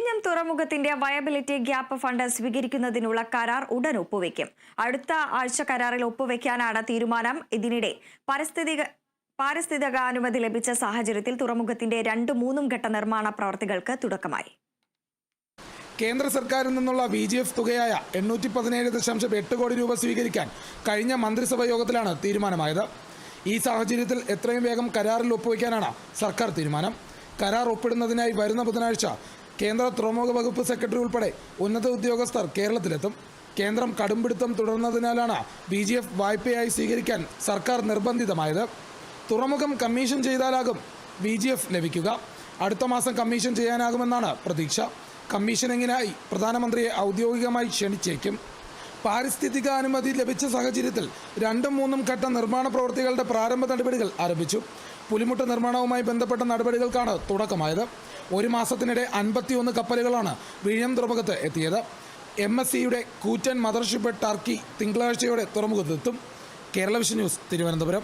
വിഴിഞ്ഞം തുറമുഖത്തിന്റെ viability gap fund സ്വീകരിക്കുന്നതിനുള്ള കരാർ ഉടൻ ഒപ്പുവെക്കും. അടുത്ത ആഴ്ച കരാറിൽ ഒപ്പുവെക്കാനാണ് തീരുമാനം. ഇതിനിടെ പാരിസ്ഥിതികാനുമതി ലഭിച്ച സാഹചര്യത്തിൽ തുറമുഖത്തിന്റെ 2-3 ഘട്ട നിർമ്മാണ പ്രവർത്തികൾക്ക് തുടക്കമായി. കേന്ദ്ര സർക്കാരിൽ നിന്നുള്ള VGF തുകയായ 817.8 കോടി രൂപ സ്വീകരിക്കാൻ കഴിഞ്ഞ മന്ത്രിസഭാ യോഗത്തിലാണ് തീരുമാനമായത്. ഈ സാഹചര്യത്തിൽ എത്രയും വേഗം കരാറിൽ ഒപ്പുവെക്കാനാണ് സർക്കാർ തീരുമാനം. കരാർ ഒപ്പിടുന്നതിനായി വരുന്ന ബുധനാഴ്ച കേന്ദ്ര തുറമുഖ വകുപ്പ് സെക്രട്ടറി ഉൾപ്പെടെ ഉന്നത ഉദ്യോഗസ്ഥർ കേരളത്തിലെത്തും. കേന്ദ്രം കടുംപിടുത്തം തുടർന്നതിനാലാണ് VGF വായ്പയായി സ്വീകരിക്കാൻ സർക്കാർ നിർബന്ധിതമായത്. തുറമുഖം കമ്മീഷൻ ചെയ്താലാകും VGF ലഭിക്കുക. അടുത്ത മാസം കമ്മീഷൻ ചെയ്യാനാകുമെന്നാണ് പ്രതീക്ഷ. കമ്മീഷനിങ്ങിനായി പ്രധാനമന്ത്രിയെ ഔദ്യോഗികമായി ക്ഷണിച്ചേക്കും. പാരിസ്ഥിതികാനുമതി ലഭിച്ച സാഹചര്യത്തിൽ 2-3 ഘട്ട നിർമ്മാണ പ്രവൃത്തികളുടെ പ്രാരംഭ നടപടികൾ ആരംഭിച്ചു. പുലിമുട്ട് നിർമ്മാണവുമായി ബന്ധപ്പെട്ട നടപടികൾക്കാണ് തുടക്കമായത്. ഒരു മാസത്തിനിടെ 51 കപ്പലുകളാണ് വിഴിഞ്ഞം തുറമുഖത്ത് എത്തിയത്. MSCയുടെ കൂറ്റൻ മദർഷിപ്പ് ടർക്കി തിങ്കളാഴ്ചയോടെ തുറമുഖത്തെത്തും. Kerala vision news, Thiruvananthapuram.